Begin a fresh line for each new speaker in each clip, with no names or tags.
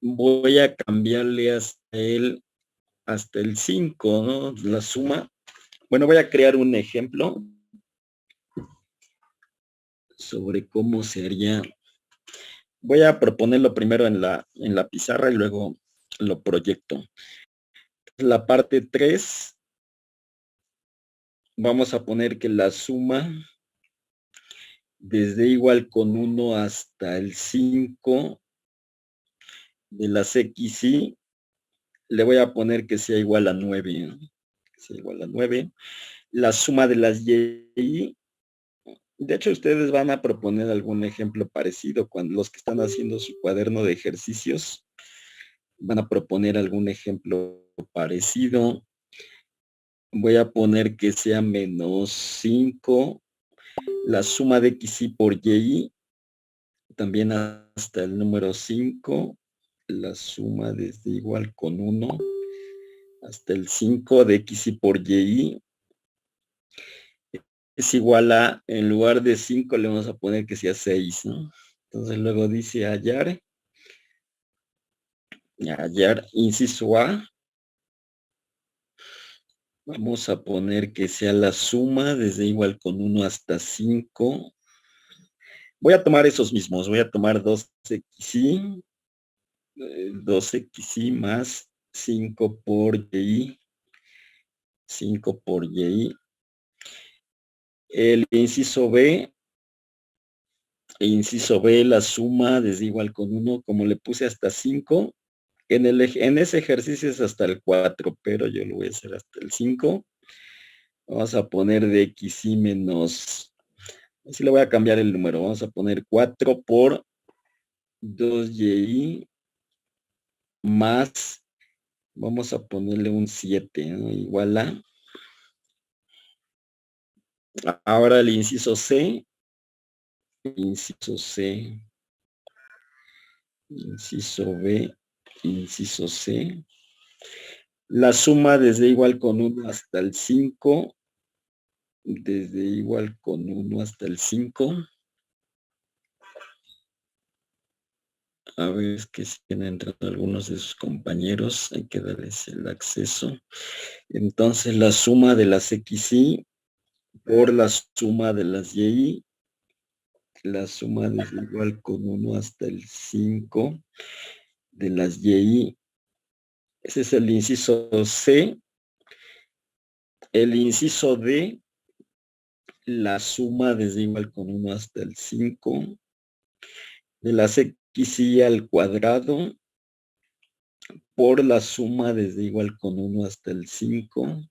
voy a cambiarle hasta el 5, ¿no? La suma. Bueno, voy a crear un ejemplo sobre cómo se haría. Voy a proponerlo primero en la pizarra y luego lo proyecto. La parte 3, vamos a poner que la suma desde igual con 1 hasta el 5 de las XY, le voy a poner que sea igual a 9, ¿no? Que sea igual a 9. La suma de las Y, de hecho, ustedes van a proponer algún ejemplo parecido. Cuando los que están haciendo su cuaderno de ejercicios van a proponer algún ejemplo parecido. Voy a poner que sea menos 5. La suma de XY por Y, también hasta el número 5. La suma desde igual con 1 hasta el 5 de XY por Y es igual a, en lugar de 5 le vamos a poner que sea 6, ¿no? Entonces luego dice hallar, inciso A, vamos a poner que sea la suma desde igual con 1 hasta 5. Voy a tomar esos mismos, voy a tomar 2XY, 2XY más 5 por Y, 5 por Y. El inciso B, la suma desde igual con 1, como le puse hasta 5, en ese ejercicio es hasta el 4, pero yo lo voy a hacer hasta el 5. Vamos a poner de XY menos, así le voy a cambiar el número, vamos a poner 4 por 2Y más, vamos a ponerle un 7, ¿no? Igual a, ahora el inciso C, inciso C, inciso B, inciso C. La suma desde igual con 1 hasta el 5, desde igual con 1 hasta el 5. A ver, es que siguen entrando algunos de sus compañeros, hay que darles el acceso. Entonces la suma de las XY por la suma de las Y, la suma desde igual con 1 hasta el 5 de las Y. Ese es el inciso C. El inciso D, la suma desde igual con 1 hasta el 5 de las XY al cuadrado por la suma desde igual con 1 hasta el 5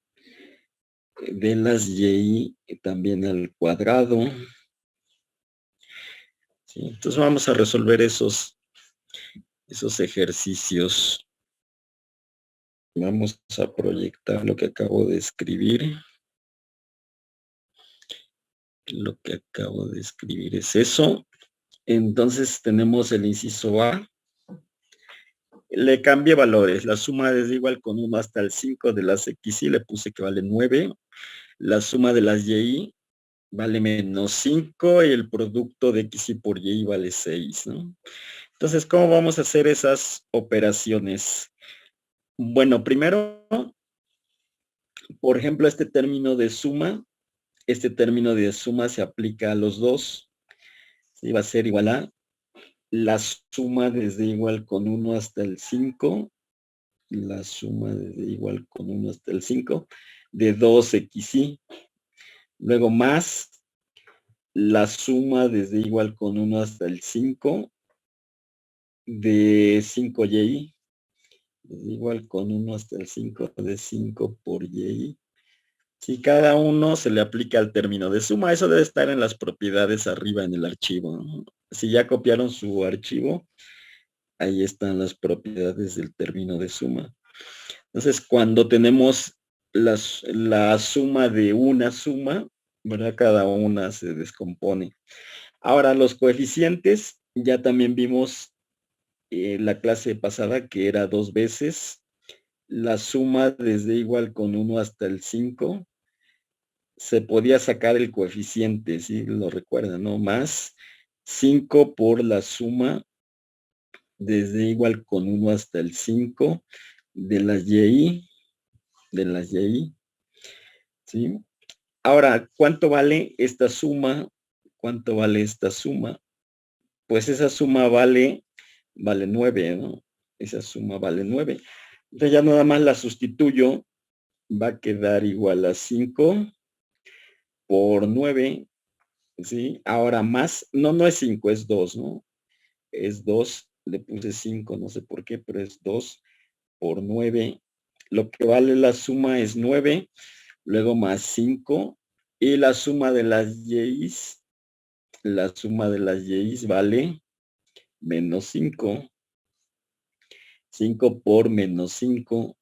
de las Y también al cuadrado. ¿Sí? Entonces vamos a resolver esos ejercicios. Vamos a proyectar lo que acabo de escribir. Lo que acabo de escribir es eso. Entonces tenemos el inciso A. Le cambié valores. La suma es igual con 1 hasta el 5 de las XY. Le puse que vale 9. La suma de las Y vale menos 5 y el producto de XY por Y vale 6, ¿no? Entonces, ¿cómo vamos a hacer esas operaciones? Bueno, primero, por ejemplo, este término de suma se aplica a los dos. ¿Sí? Va a ser igual a la suma desde igual con 1 hasta el 5, la suma desde igual con 1 hasta el 5 de 2XY. Luego más la suma desde igual con 1 hasta el 5 de 5Y. Igual con 1 hasta el 5 de 5 por Y. Si cada uno se le aplica al término de suma, eso debe estar en las propiedades arriba en el archivo, ¿no? Si ya copiaron su archivo, ahí están las propiedades del término de suma. Entonces, cuando tenemos la suma de una suma, ¿verdad? Cada una se descompone. Ahora, los coeficientes, ya también vimos la clase pasada que era 2 veces la suma desde igual con 1 hasta el 5, se podía sacar el coeficiente, ¿sí? Lo recuerdan, ¿no? Más 5 por la suma desde igual con 1 hasta el 5 de las y, ¿sí? Ahora, ¿cuánto vale esta suma? ¿Cuánto vale esta suma? Pues esa suma vale 9, ¿no? Esa suma vale 9. Entonces ya nada más la sustituyo, va a quedar igual a 5 por 9, ¿sí? Ahora más, no es 5, es 2, ¿no? Es 2, le puse 5, no sé por qué, pero es 2 por 9. Lo que vale la suma es 9, luego más 5, y la suma de las y's, vale menos 5. 5 por menos 5.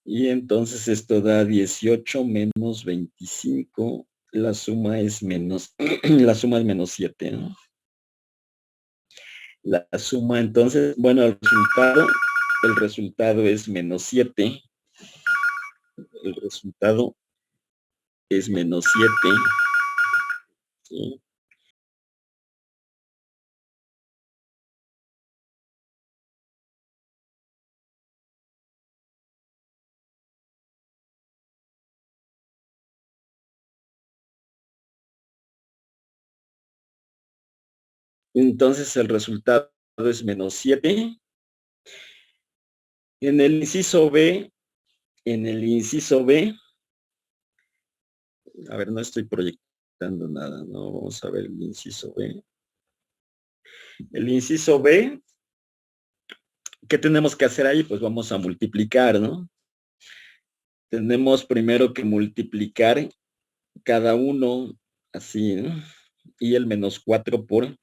Y entonces esto da 18 menos 25. La suma es menos, la suma es menos 7, ¿no? La suma entonces, bueno, el resultado es menos 7. El resultado es menos 7. ¿Sí? Entonces el resultado es menos 7. En el inciso B, a ver, no estoy proyectando nada, no, vamos a ver el inciso B. El inciso B, ¿qué tenemos que hacer ahí? Pues vamos a multiplicar, ¿no? Tenemos primero que multiplicar cada uno así, ¿no? Y el menos 4 por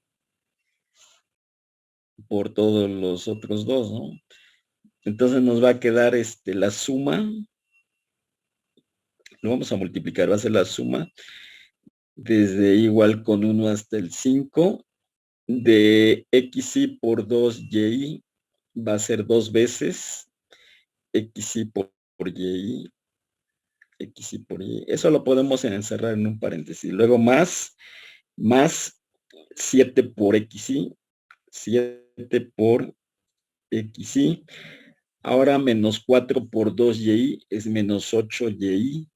todos los otros dos, ¿no? Entonces nos va a quedar la suma, lo vamos a multiplicar, va a ser la suma desde igual con 1 hasta el 5 de xy por 2y, va a ser 2 veces xy por y, xy por y. Eso lo podemos encerrar en un paréntesis. Luego más 7 por xy, 7 por xy. Ahora menos 4 por 2y es menos 8y,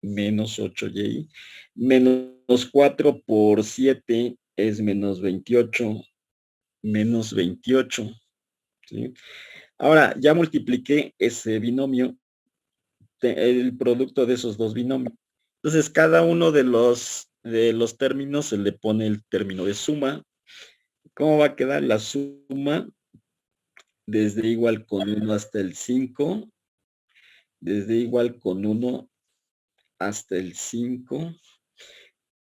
menos 8y. Menos 4 por 7 es menos 28, menos 28. ¿Sí? Ahora, ya multipliqué ese binomio, el producto de esos dos binomios. Entonces, cada uno de los términos se le pone el término de suma. ¿Cómo va a quedar la suma? Desde igual con 1 hasta el 5, desde igual con 1 hasta el 5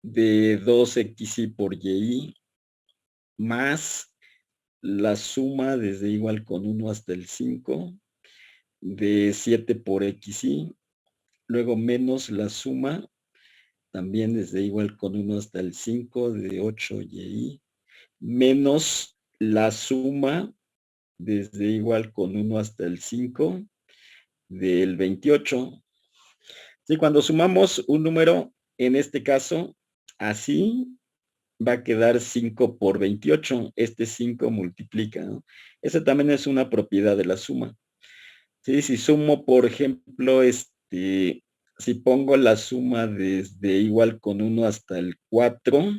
de 2xy por y más la suma desde igual con 1 hasta el 5 de 7 por xy, luego menos la suma también desde igual con 1 hasta el 5 de 8y, menos la suma desde igual con 1 hasta el 5 del 28. Sí, cuando sumamos un número, en este caso, así va a quedar 5 por 28. Este 5 multiplica, ¿no? Esa también es una propiedad de la suma. Sí, si sumo, por ejemplo, si pongo la suma desde igual con 1 hasta el 4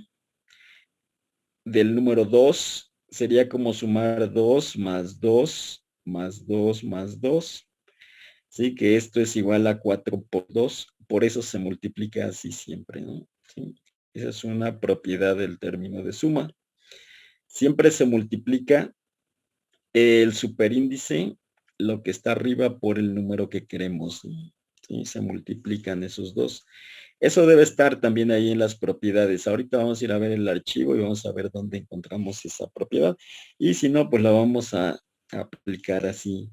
del número 2, sería como sumar 2 más 2 más 2 más 2. Sí, que esto es igual a 4 por 2. Por eso se multiplica así siempre, ¿no? ¿Sí? Esa es una propiedad del término de suma. Siempre se multiplica el superíndice, lo que está arriba, por el número que queremos, ¿no? ¿Sí? Se multiplican esos dos. Eso debe estar también ahí en las propiedades. Ahorita vamos a ir a ver el archivo y vamos a ver dónde encontramos esa propiedad. Y si no, pues la vamos a aplicar así.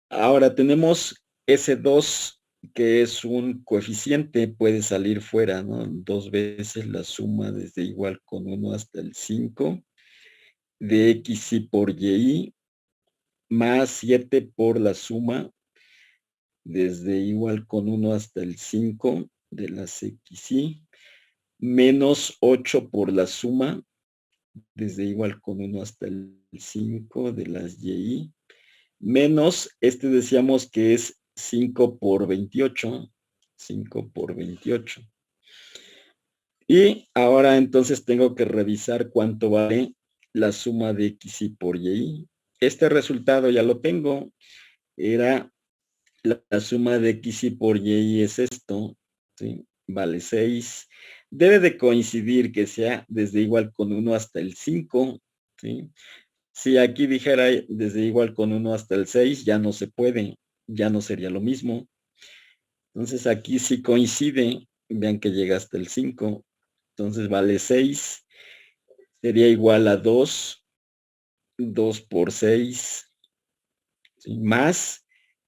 Ahora tenemos ese 2, que es un coeficiente, puede salir fuera, ¿no? 2 veces la suma desde igual con 1 hasta el 5 de xy por y más 7 por la suma desde igual con 1 hasta el 5 de las xy menos 8 por la suma desde igual con 1 hasta el 5 de las y, menos, decíamos que es 5 por 28, 5 por 28. Y ahora entonces tengo que revisar cuánto vale la suma de x y por y. Este resultado ya lo tengo. Era la suma de x y por y es esto, ¿sí? Vale 6. Debe de coincidir que sea desde igual con 1 hasta el 5, ¿sí? Si aquí dijera desde igual con 1 hasta el 6, ya no se puede, ya no sería lo mismo. Entonces aquí sí coincide, vean que llega hasta el 5, entonces vale 6, sería igual a 2, 2 por 6, ¿sí? Más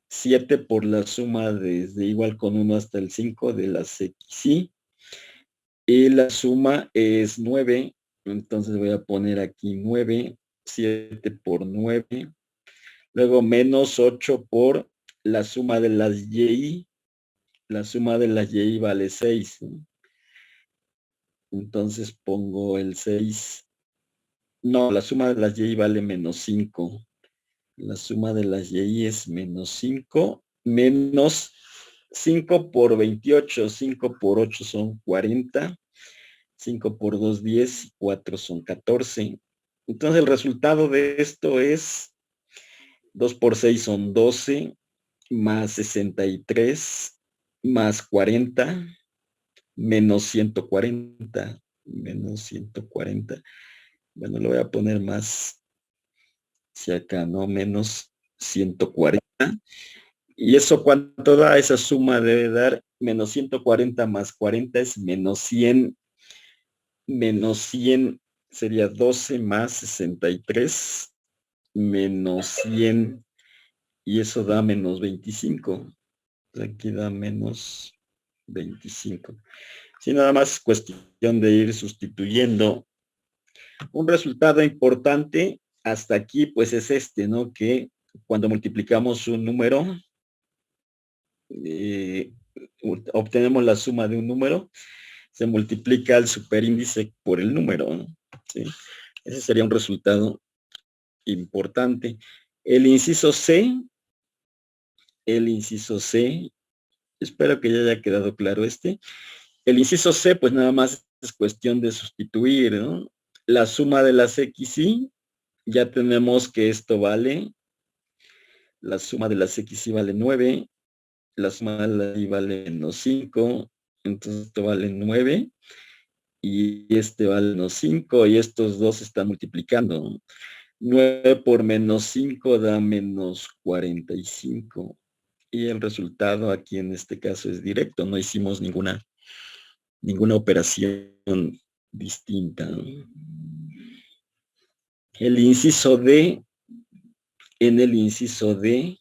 7 por la suma desde igual con 1 hasta el 5 de las x, y la suma es 9, entonces voy a poner aquí 9, 7 por 9, luego menos 8 por la suma de las y, la suma de las y vale 6, ¿sí? Entonces pongo el 6, no, la suma de las y vale menos 5, la suma de las y es menos 5, menos 5 por 28, 5 por 8 son 40, 5 por 2, 10, 4 son 14. Entonces el resultado de esto es 2 por 6 son 12, más 63, más 40, menos 140, menos 140. Bueno, lo voy a poner más, si acá, ¿no? Menos 140. ¿Y eso cuánto da? Esa suma debe dar menos 140 más 40 es menos 100. Menos 100 sería 12 más 63 menos 100 y eso da menos 25. Aquí da menos 25. Sí, nada más cuestión de ir sustituyendo. Un resultado importante hasta aquí pues es ¿no? Que cuando multiplicamos un número, eh, obtenemos la suma de un número, se multiplica el superíndice por el número, ¿no? ¿Sí? Ese sería un resultado importante. El inciso C, espero que ya haya quedado claro El inciso C, pues nada más es cuestión de sustituir, ¿no? La suma de las x y, ya tenemos que esto vale, la suma de las x y vale 9, la suma de la y vale menos 5, entonces esto vale 9, y este vale menos 5, y estos dos están multiplicando, ¿no? 9 por menos 5 da menos 45. Y el resultado aquí en este caso es directo, no hicimos ninguna operación distinta. El inciso D, en el inciso D,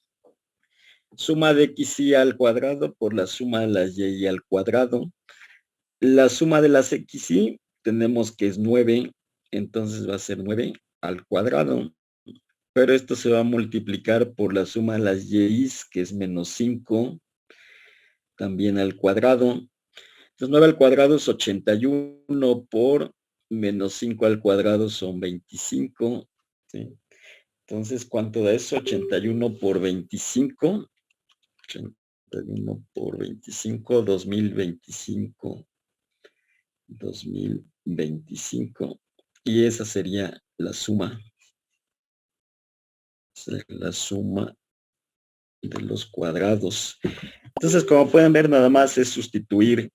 suma de x y al cuadrado por la suma de las y al cuadrado. La suma de las x y tenemos que es 9, entonces va a ser 9 al cuadrado. Pero esto se va a multiplicar por la suma de las y, que es menos 5, también al cuadrado. Entonces 9 al cuadrado es 81 por menos 5 al cuadrado son 25. ¿Sí? Entonces, ¿cuánto da eso? 81 por 25. 81 por 25, 2025. 2025. Y esa sería la suma. La suma de los cuadrados. Entonces, como pueden ver, nada más es sustituir.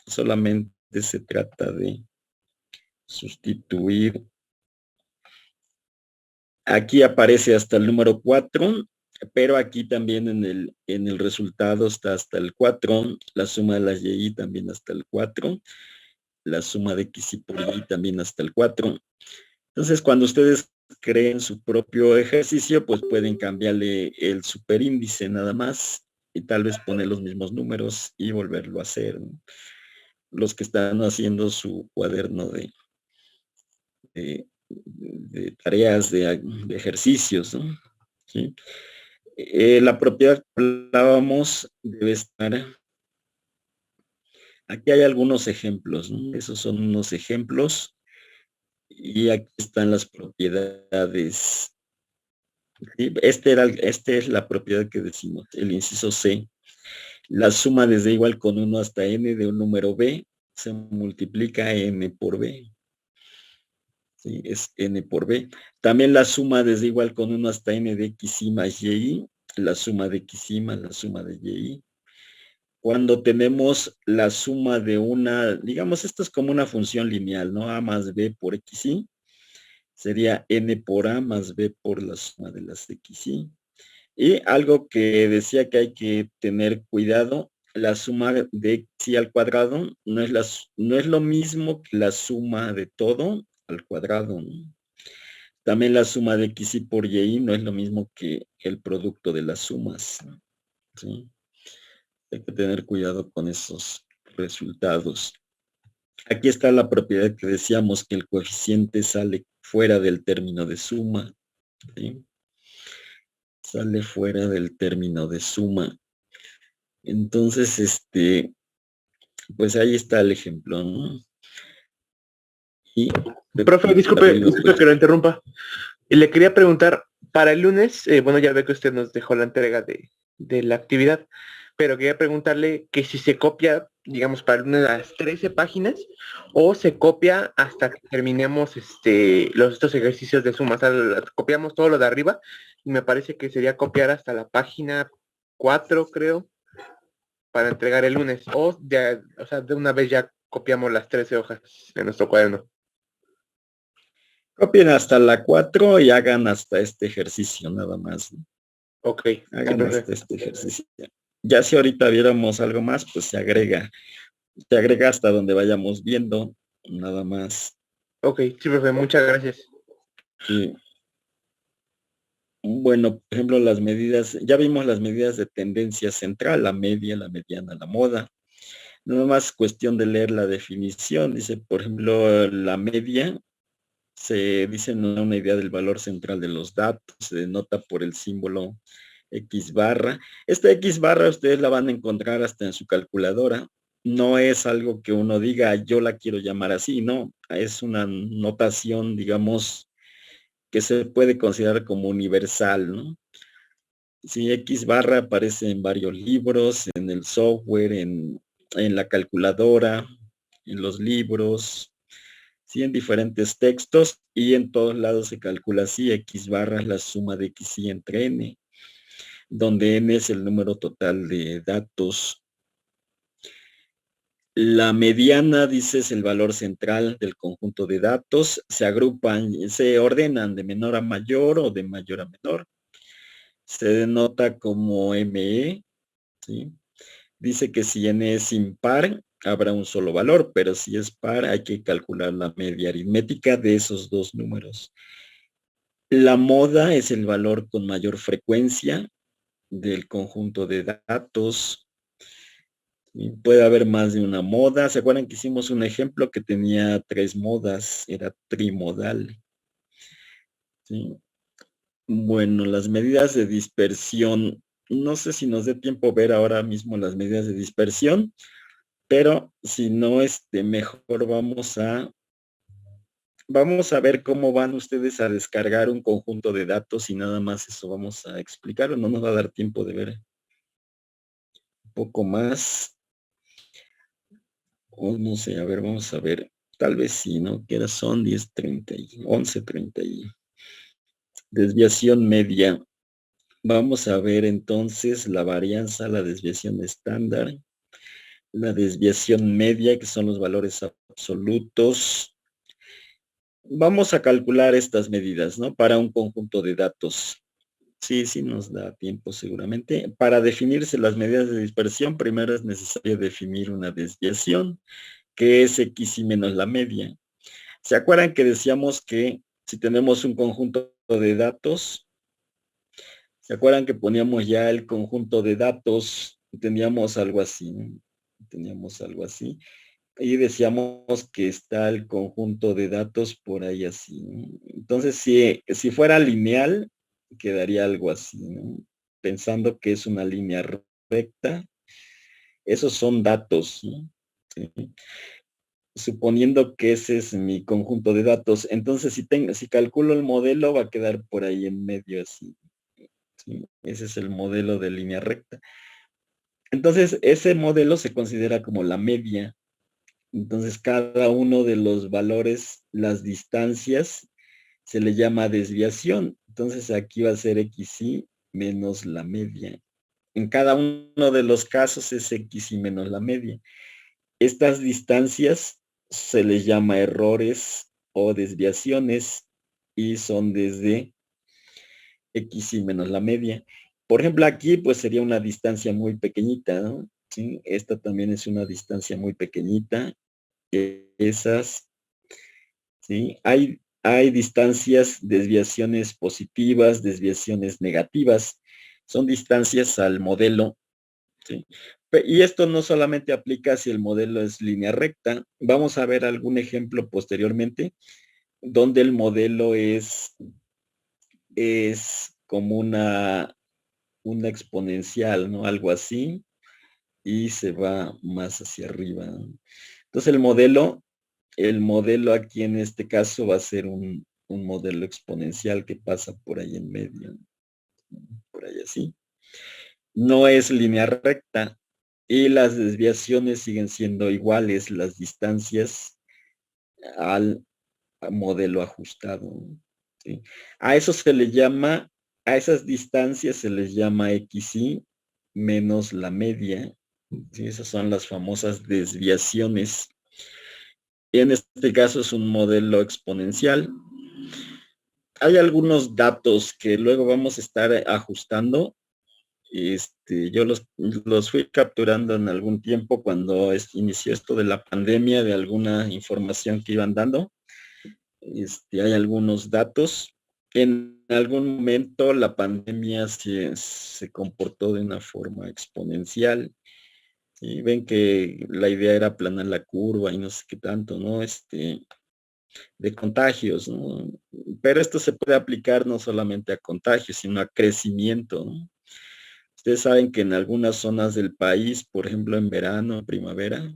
Solamente se trata de sustituir. Aquí aparece hasta el número 4, pero aquí también en el resultado está hasta el 4. La suma de las y también hasta el 4. La suma de x y por y también hasta el 4. Entonces, cuando ustedes creen su propio ejercicio, pues pueden cambiarle el superíndice nada más y tal vez poner los mismos números y volverlo a hacer, ¿no? Los que están haciendo su cuaderno de tareas, de ejercicios, ¿no? ¿Sí? La propiedad que hablábamos debe estar. Aquí hay algunos ejemplos, ¿no? Esos son unos ejemplos Y aquí están las propiedades. ¿Sí? Esta es la propiedad que decimos, el inciso C. La suma desde igual con 1 hasta n de un número b se multiplica n por b. ¿Sí? Es n por b. También la suma desde igual con 1 hasta n de x y más y, la suma de x y más la suma de y. Cuando tenemos la suma de una, digamos, esto es como una función lineal, ¿no? A más b por x y, sería n por a más b por la suma de las x y. Y algo que decía que hay que tener cuidado, la suma de x al cuadrado no es lo mismo que la suma de todo al cuadrado, ¿no? También la suma de x y por y no es lo mismo que el producto de las sumas, ¿no? ¿Sí? Hay que tener cuidado con esos resultados. Aquí está la propiedad que decíamos que el coeficiente sale fuera del término de suma, ¿sí? Sale fuera del término de suma. Entonces, pues ahí está el ejemplo, ¿no? Y
Profe, disculpe,
rápido,
disculpe
pues.
que lo interrumpa. Y le quería preguntar, para el lunes, bueno, ya ve que usted nos dejó la entrega de la actividad, pero quería preguntarle que si se copia, digamos, para el lunes las 13 páginas o se copia hasta que terminemos estos ejercicios de suma. O sea, copiamos todo lo de arriba y me parece que sería copiar hasta la página 4, creo, para entregar el lunes. O, ya, o sea, de una vez ya copiamos las 13 hojas en nuestro cuaderno.
Copien hasta la 4 y hagan hasta este ejercicio, nada más, ¿no?
Ok, sí,
Hagan
profe.
hasta este ejercicio. Ya si ahorita viéramos algo más, pues se agrega. Se agrega hasta donde vayamos viendo, nada más.
Ok, sí, profe, muchas gracias.
Sí. Bueno, por ejemplo, las medidas, ya vimos las medidas de tendencia central, la media, la mediana, la moda. Nada más cuestión de leer la definición. Dice, por ejemplo, la media se dice una idea del valor central de los datos, se denota por el símbolo X barra. Esta X barra ustedes la van a encontrar hasta en su calculadora. No es algo que uno diga, yo la quiero llamar así, no. Es una notación, digamos, que se puede considerar como universal, ¿no? Sí, X barra aparece en varios libros, en el software, en la calculadora, en los libros, sí, en diferentes textos y en todos lados se calcula así, X barra es la suma de X y entre N, donde N es el número total de datos. La mediana, dice, es el valor central del conjunto de datos. Se agrupan, se ordenan de menor a mayor o de mayor a menor. Se denota como ME, ¿sí? Dice que si n es impar, habrá un solo valor, pero si es par, hay que calcular la media aritmética de esos dos números. La moda es el valor con mayor frecuencia del conjunto de datos. Y puede haber más de una moda. ¿Se acuerdan que hicimos un ejemplo que tenía 3 modas? Era trimodal. ¿Sí? Bueno, las medidas de dispersión. No sé si nos dé tiempo ver ahora mismo las medidas de dispersión, pero si no, mejor vamos a ver cómo van ustedes a descargar un conjunto de datos y nada más eso vamos a explicar, o no nos va a dar tiempo de ver un poco más, o no sé, a ver, vamos a ver, tal vez sí, ¿no? Que era son 10:30 y 11:30 y desviación media. Vamos a ver entonces la varianza, la desviación estándar, la desviación media, que son los valores absolutos. Vamos a calcular estas medidas, ¿no? Para un conjunto de datos. Sí, sí nos da tiempo seguramente. Para definirse las medidas de dispersión, primero es necesario definir una desviación, que es X y menos la media. ¿Se acuerdan que decíamos que si tenemos un conjunto de datos, se acuerdan que poníamos ya el conjunto de datos, teníamos algo así, ¿no? Teníamos algo así. Y decíamos que está el conjunto de datos por ahí así, ¿no? Entonces, si fuera lineal, quedaría algo así, ¿no? Pensando que es una línea recta, esos son datos, ¿no? Sí. suponiendo que ese es mi conjunto de datos. Entonces, si calculo el modelo, va a quedar por ahí en medio así. ¿Sí? Ese es el modelo de línea recta. Entonces, ese modelo se considera como la media. Entonces, cada uno de los valores, las distancias, se le llama desviación. Entonces, aquí va a ser xy menos la media. En cada uno de los casos es xy menos la media. Estas distancias se les llama errores o desviaciones y son desde xy menos la media. Por ejemplo, aquí pues sería una distancia muy pequeñita, ¿no? ¿Sí? Esta también es una distancia muy pequeñita. Esas, ¿sí? Hay distancias, desviaciones positivas, desviaciones negativas. Son distancias al modelo, ¿sí? Y esto no solamente aplica si el modelo es línea recta. Vamos a ver algún ejemplo posteriormente donde el modelo es como una exponencial, ¿no? Algo así, y se va más hacia arriba. Entonces el modelo aquí en este caso va a ser un modelo exponencial que pasa por ahí en medio, por ahí así. No es línea recta y las desviaciones siguen siendo iguales, las distancias al modelo ajustado. ¿Sí? A eso se le llama, a esas distancias se les llama xy menos la media. ¿Sí? Esas son las famosas desviaciones. En este caso es un modelo exponencial. Hay algunos datos que luego vamos a estar ajustando. Yo los fui capturando en algún tiempo cuando inició esto de la pandemia, de alguna información que iban dando. Hay algunos datos. En algún momento la pandemia se comportó de una forma exponencial. Y ven que la idea era aplanar la curva y no sé qué tanto, ¿no? De contagios, ¿no? Pero esto se puede aplicar no solamente a contagios, sino a crecimiento, ¿no? Ustedes saben que en algunas zonas del país, por ejemplo en verano, en primavera,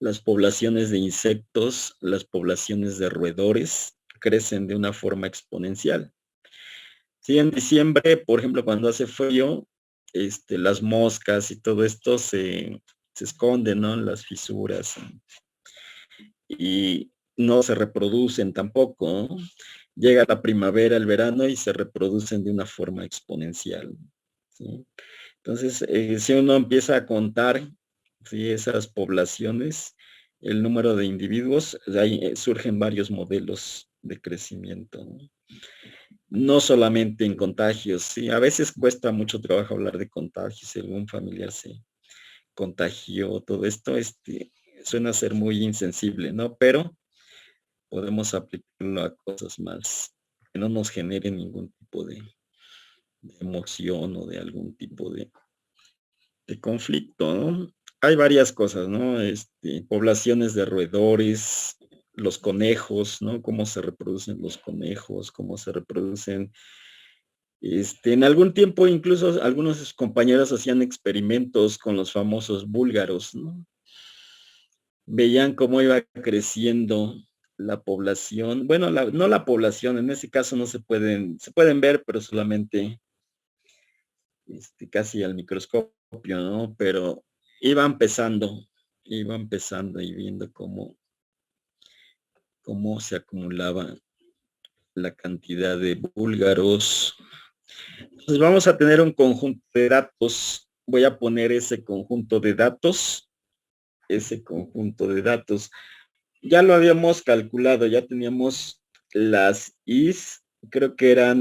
las poblaciones de insectos, las poblaciones de roedores crecen de una forma exponencial. Sí, en diciembre, por ejemplo, cuando hace frío, las moscas y todo esto se esconden, ¿no? En las fisuras y no se reproducen tampoco, ¿no? Llega la primavera, el verano y se reproducen de una forma exponencial, ¿sí? Entonces, si uno empieza a contar, ¿sí? Esas poblaciones, el número de individuos, de ahí surgen varios modelos de crecimiento, ¿no? No solamente en contagios, sí, a veces cuesta mucho trabajo hablar de contagios, si algún familiar se contagió, todo esto, suena ser muy insensible, ¿no? Pero podemos aplicarlo a cosas más que no nos generen ningún tipo de emoción o de algún tipo de conflicto, ¿no? Hay varias cosas, ¿no? Poblaciones de roedores, los conejos, ¿no? Cómo se reproducen los conejos, cómo se reproducen. En algún tiempo incluso algunos de sus compañeros hacían experimentos con los famosos búlgaros, ¿no? Veían cómo iba creciendo la población. Bueno, no la población, en ese caso no se pueden ver, pero solamente casi al microscopio, ¿no? Pero iba empezando y viendo cómo se acumulaba la cantidad de búlgaros. Entonces vamos a tener un conjunto de datos. Voy a poner ese conjunto de datos. Ya lo habíamos calculado, ya teníamos las is, creo que eran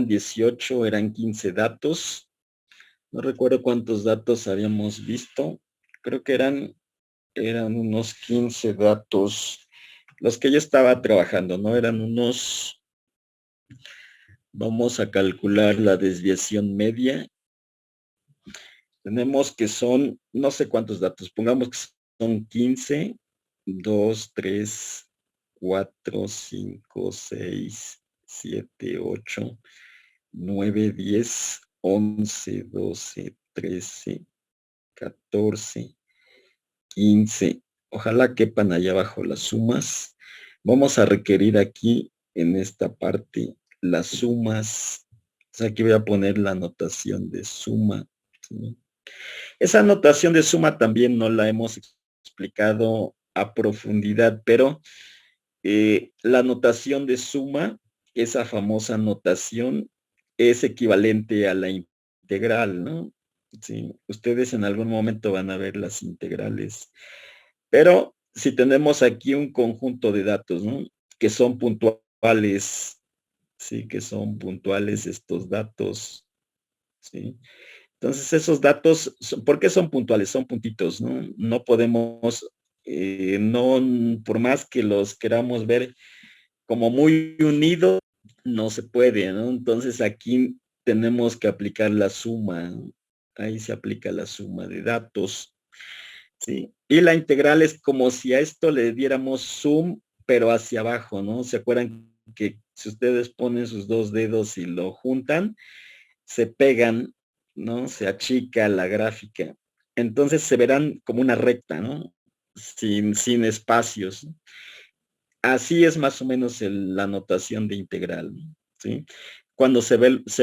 18, eran 15 datos. No recuerdo cuántos datos habíamos visto. Creo que eran unos 15 datos los que yo estaba trabajando, ¿no? Vamos a calcular la desviación media. Tenemos que son, no sé cuántos datos, pongamos que son 15, 2, 3, 4, 5, 6, 7, 8, 9, 10, 11, 12, 13, 14, 15. Ojalá quepan allá abajo las sumas. Vamos a requerir aquí en esta parte las sumas. O sea, aquí voy a poner la notación de suma. ¿Sí? Esa notación de suma también no la hemos explicado a profundidad, pero la notación de suma, esa famosa notación, es equivalente a la integral, ¿no? Sí, ustedes en algún momento van a ver las integrales. Pero si tenemos aquí un conjunto de datos, ¿no? Que son puntuales, sí, que son puntuales estos datos, ¿sí? Entonces esos datos, ¿por qué son puntuales? Son puntitos, ¿no? No podemos, no, por más que los queramos ver como muy unidos, no se puede, ¿no? Entonces aquí tenemos que aplicar la suma, ¿no? Ahí se aplica la suma de datos, ¿sí? Y la integral es como si a esto le diéramos zoom, pero hacia abajo, ¿no? ¿Se acuerdan que si ustedes ponen sus dos dedos y lo juntan, se pegan, ¿no? Se achica la gráfica. Entonces se verán como una recta, ¿no? Sin espacios. Así es más o menos la notación de integral, ¿sí? Cuando se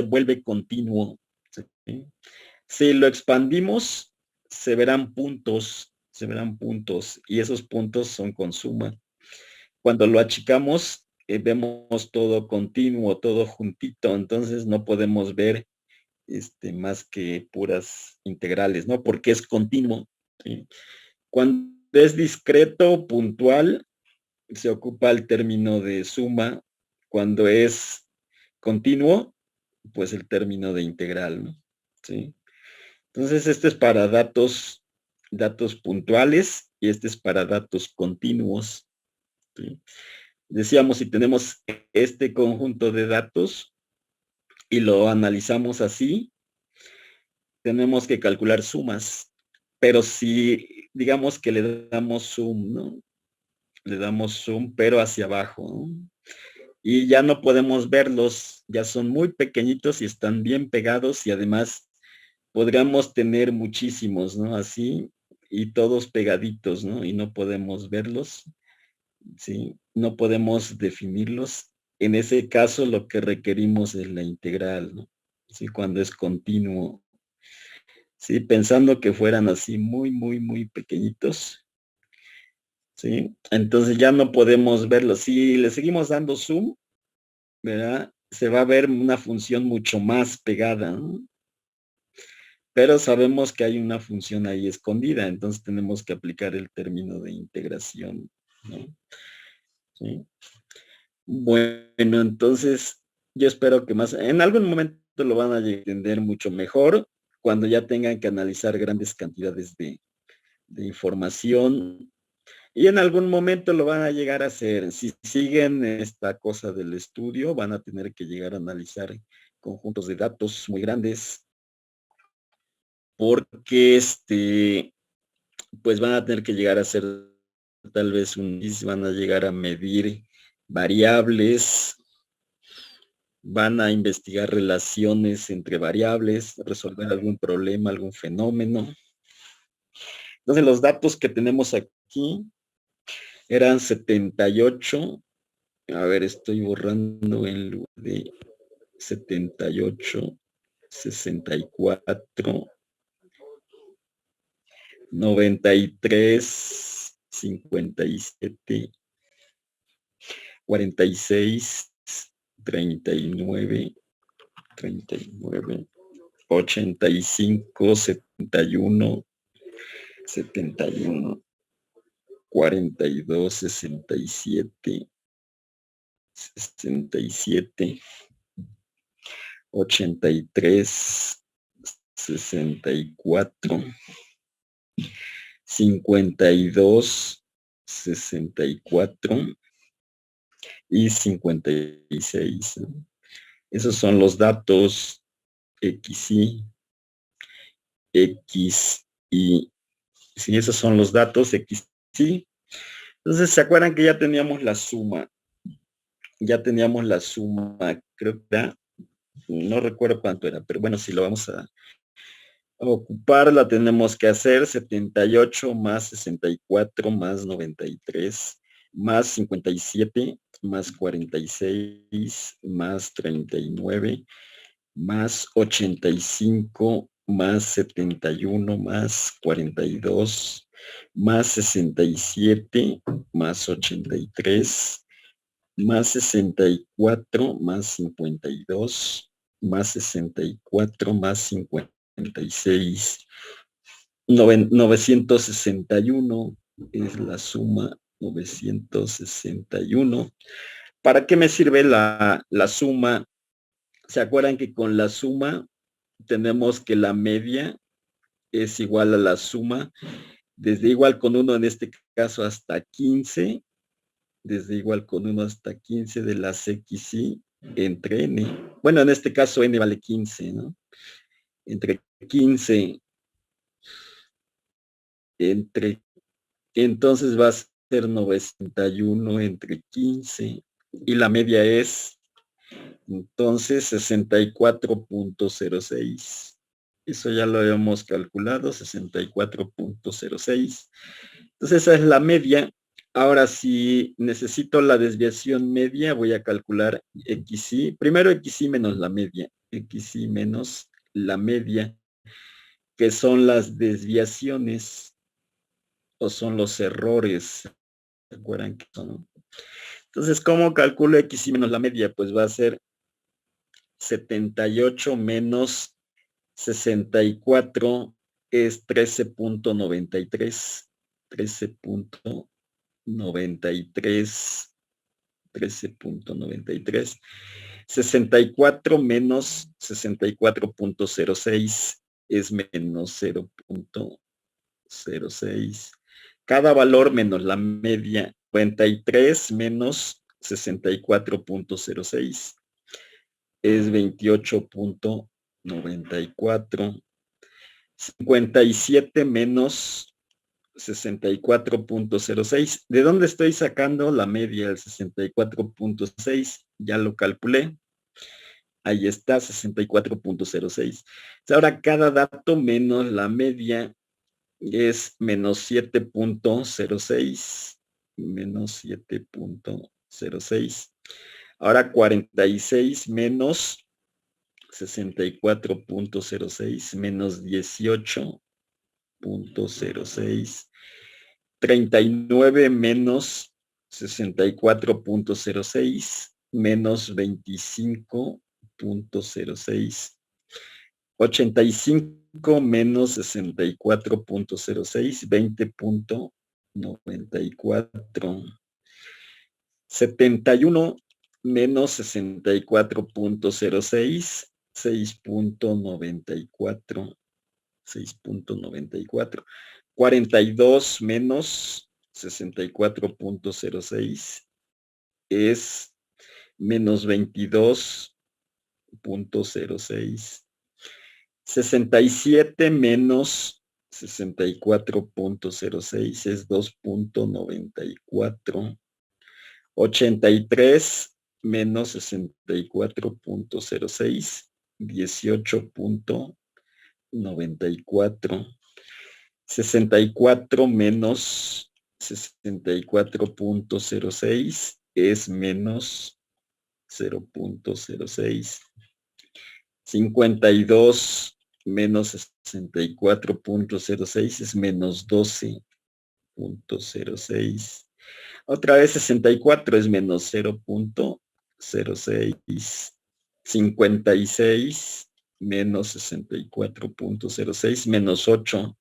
vuelve continuo, ¿sí? Si lo expandimos, se verán puntos, y esos puntos son con suma. Cuando lo achicamos, vemos todo continuo, todo juntito, entonces no podemos ver más que puras integrales, ¿no? Porque es continuo, ¿sí? Cuando es discreto, puntual, se ocupa el término de suma. Cuando es continuo, pues el término de integral, ¿no? ¿Sí? Entonces, este es para datos puntuales y este es para datos continuos, ¿sí? Decíamos, si tenemos este conjunto de datos y lo analizamos así, tenemos que calcular sumas. Pero si digamos que le damos zoom, ¿no? Le damos zoom, pero hacia abajo, ¿no? Y ya no podemos verlos, ya son muy pequeñitos y están bien pegados y además podríamos tener muchísimos, ¿no? Así y todos pegaditos, ¿no? Y no podemos verlos, ¿sí? No podemos definirlos. En ese caso lo que requerimos es la integral, ¿no? Sí, cuando es continuo, sí, pensando que fueran así muy, muy, muy pequeñitos, ¿sí? Entonces ya no podemos verlos. Si le seguimos dando zoom, ¿verdad? Se va a ver una función mucho más pegada, ¿no? Pero sabemos que hay una función ahí escondida, entonces tenemos que aplicar el término de integración, ¿no? ¿Sí? Bueno, entonces yo espero que en algún momento lo van a entender mucho mejor cuando ya tengan que analizar grandes cantidades de información y en algún momento lo van a llegar a hacer. Si siguen esta cosa del estudio, van a tener que llegar a analizar conjuntos de datos muy grandes porque pues van a tener que llegar a hacer tal vez van a llegar a medir variables, van a investigar relaciones entre variables, resolver algún problema, algún fenómeno. Entonces los datos que tenemos aquí eran 78. A ver, estoy borrando en lugar de 78, 64, 93, 57, 46, 39, 39, 85, 71, 71, 42, 67, 67, 83, 64, 52, 64 y 56. Esos son los datos XY, XY. Sí, esos son los datos XY. Entonces, ¿se acuerdan que ya teníamos la suma? Ya teníamos la suma, creo que era, no recuerdo cuánto era, pero bueno, si lo vamos Ocupar la tenemos que hacer 78 más 64 más 93 más 57 más 46 más 39 más 85 más 71 más 42 más 67 más 83 más 64 más 52 más 64 más 56 961 es la suma 961. ¿Para qué me sirve la suma? ¿Se acuerdan que con la suma tenemos que la media es igual a la suma desde igual con 1 en este caso hasta 15, desde igual con 1 hasta 15 de las xy entre n? Bueno, en este caso n vale 15, ¿no? Entre 15 entre, entonces va a ser 91 entre 15 y la media es entonces 64.06. Eso ya lo habíamos calculado, 64.06. Entonces esa es la media. Ahora si necesito la desviación media, voy a calcular xy. Primero xy menos la media. Xy menos la media, que son las desviaciones o son los errores. ¿Se acuerdan que son? Entonces, ¿cómo calculo xy menos la media? Pues va a ser 78 menos 64 es 13.93. 13.93. 13.93. 64 menos 64.06 es menos 0.06. Cada valor menos la media. 93 menos 64.06 es 28.94. 57 menos 64.06. ¿De dónde estoy sacando la media del 64.6? Ya lo calculé. Ahí está, 64.06. Ahora cada dato menos la media es menos 7.06. Menos 7.06. Ahora 46 menos 64.06 menos 18.06. 39 menos 64.06 menos 25.06. 85 menos 64.06, 20.94. 71 menos 64.06, 6.94. 6.94. 42 menos 64.06 es menos 22.06. 67 menos 64.06 es 2.94. 83 menos 64.06, 18.94. 64 menos 64.06 es menos 0.06. 52 menos 64.06 es menos 12.06. Otra vez 64 es menos 0.06. 56 menos 64.06 menos 8.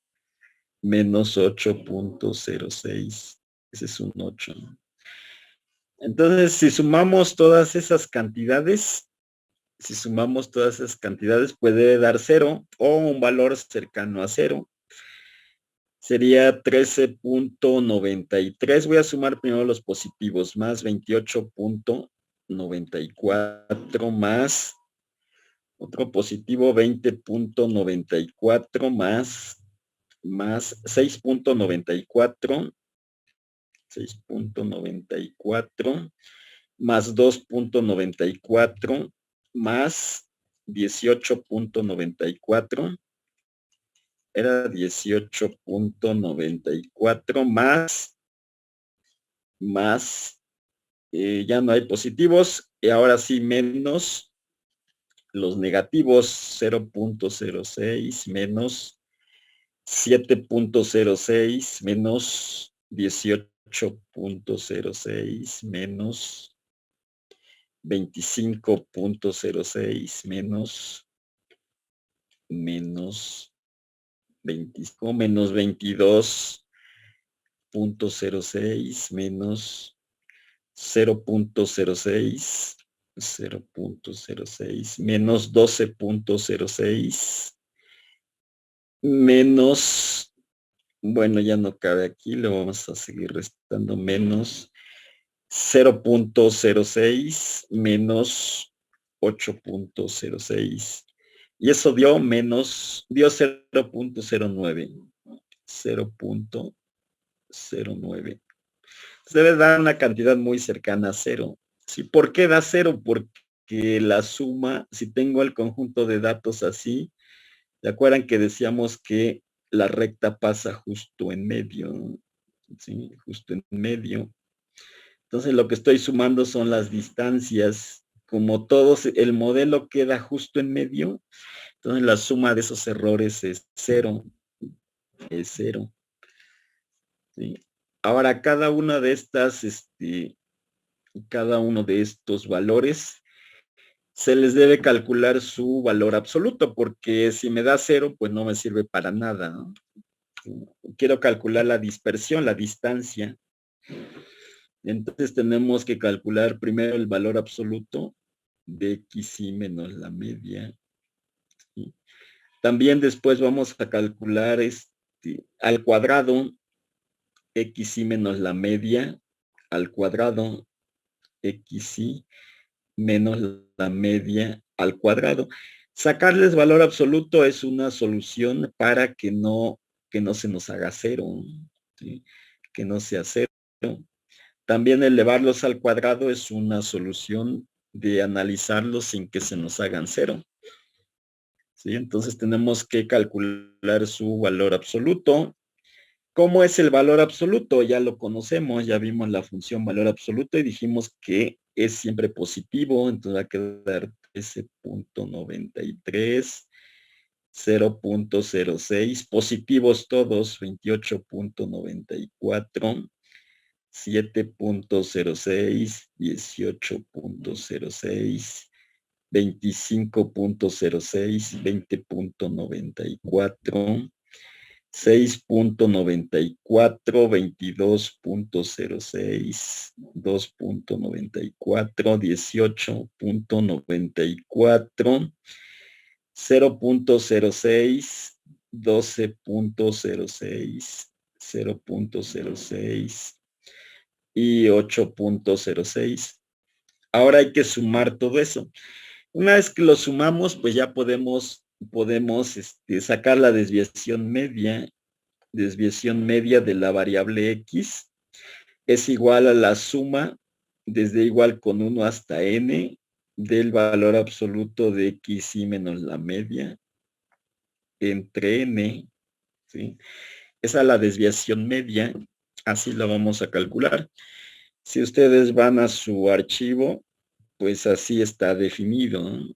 Menos 8.06. Ese es un 8. Entonces, si sumamos todas esas cantidades, puede dar 0 o un valor cercano a 0. Sería 13.93. Voy a sumar primero los positivos, más 28.94 más otro positivo 20.94 más 6.94 más 2.94 más 18.94 era 18.94 más, ya no hay positivos, y ahora sí menos los negativos, 0.06 menos 7.06 menos 18.06 menos 25.06 menos 25 menos 22.06 menos 0.06 menos 12.06 menos, bueno, ya no cabe aquí, le vamos a seguir restando, menos 0.06 menos 8.06. Y eso dio 0.09. 0.09. Debe dar una cantidad muy cercana a cero. ¿Sí? ¿Por qué da cero? Porque la suma, si tengo el conjunto de datos así, ¿se acuerdan que decíamos que la recta pasa justo en medio? ¿Sí? Justo en medio. Entonces lo que estoy sumando son las distancias. Como todos, el modelo queda justo en medio, entonces la suma de esos errores es cero. Es cero. ¿Sí? Ahora, cada una de estas, cada uno de estos valores, se les debe calcular su valor absoluto, porque si me da cero, pues no me sirve para nada, ¿no? Quiero calcular la dispersión, la distancia. Entonces tenemos que calcular primero el valor absoluto de xy menos la media. ¿Sí? También después vamos a calcular al cuadrado xy menos la media al cuadrado xy menos la media al cuadrado. Sacarles valor absoluto es una solución para que no se nos haga cero, ¿sí? Que no sea cero. También elevarlos al cuadrado es una solución de analizarlos sin que se nos hagan cero. ¿Sí? Entonces tenemos que calcular su valor absoluto. ¿Cómo es el valor absoluto? Ya lo conocemos, ya vimos la función valor absoluto y dijimos que es siempre positivo, entonces va a quedar 13.93, 0.06, positivos todos, 28.94, 7.06, 18.06, 25.06, 20.94, 6.94, 22.06, 2.94, 18.94, 0.06, 12.06, 0.06 y 8.06. Ahora hay que sumar todo eso. Una vez que lo sumamos, pues ya podemos sacar la desviación media. Desviación media de la variable x es igual a la suma desde igual con 1 hasta n del valor absoluto de x y menos la media entre n, ¿sí? Esa es la desviación media, así la vamos a calcular. Si ustedes van a su archivo, pues así está definido, ¿no?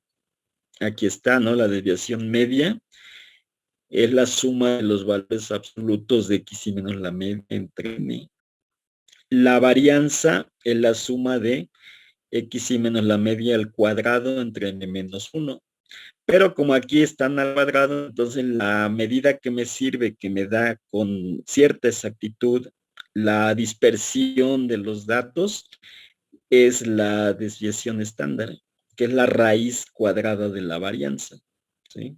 Aquí está, ¿no? La desviación media es la suma de los valores absolutos de x y menos la media entre n. La varianza es la suma de x y menos la media al cuadrado entre n menos 1. Pero como aquí están al cuadrado, entonces la medida que me sirve, que me da con cierta exactitud la dispersión de los datos, es la desviación estándar, que es la raíz cuadrada de la varianza. ¿Sí?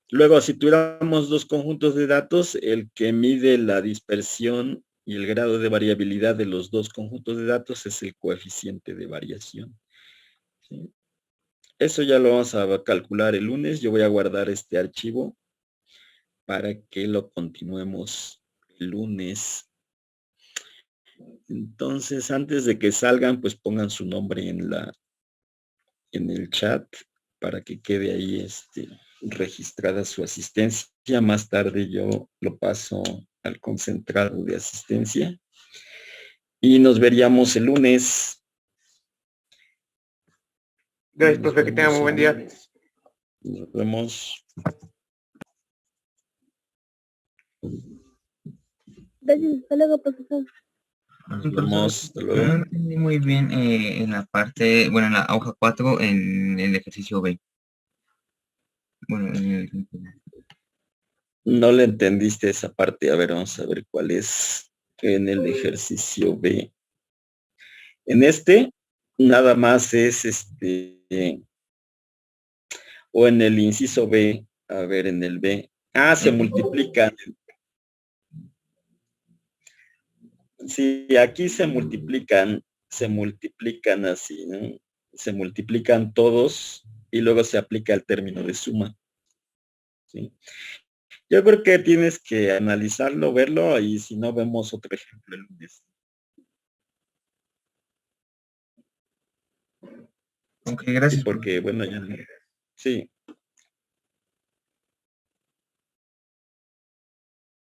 Luego, si tuviéramos dos conjuntos de datos, el que mide la dispersión y el grado de variabilidad de los dos conjuntos de datos es el coeficiente de variación. ¿Sí? Eso ya lo vamos a calcular el lunes. Yo voy a guardar este archivo para que lo continuemos el lunes. Entonces, antes de que salgan, pues pongan su nombre en el chat para que quede ahí registrada su asistencia. Más tarde yo lo paso al concentrado de asistencia. Y nos veríamos el lunes.
Gracias, profe, que tenga muy buen día.
Nos vemos.
Gracias, hasta luego, profesor.
Nos vemos. Hasta luego.
No entendí muy bien en la parte, bueno, en la hoja 4, en el ejercicio B. Bueno,
No le entendiste esa parte. A ver, vamos a ver cuál es en el ejercicio B. En este, nada más es o en el inciso B, a ver, en el B. Se multiplican. Sí, aquí se multiplican así, ¿no? Se multiplican todos y luego se aplica el término de suma. ¿Sí? Yo creo que tienes que analizarlo, verlo, y si no, vemos otro ejemplo el lunes.
Ok, gracias.
Sí, porque, bueno, ya. Sí.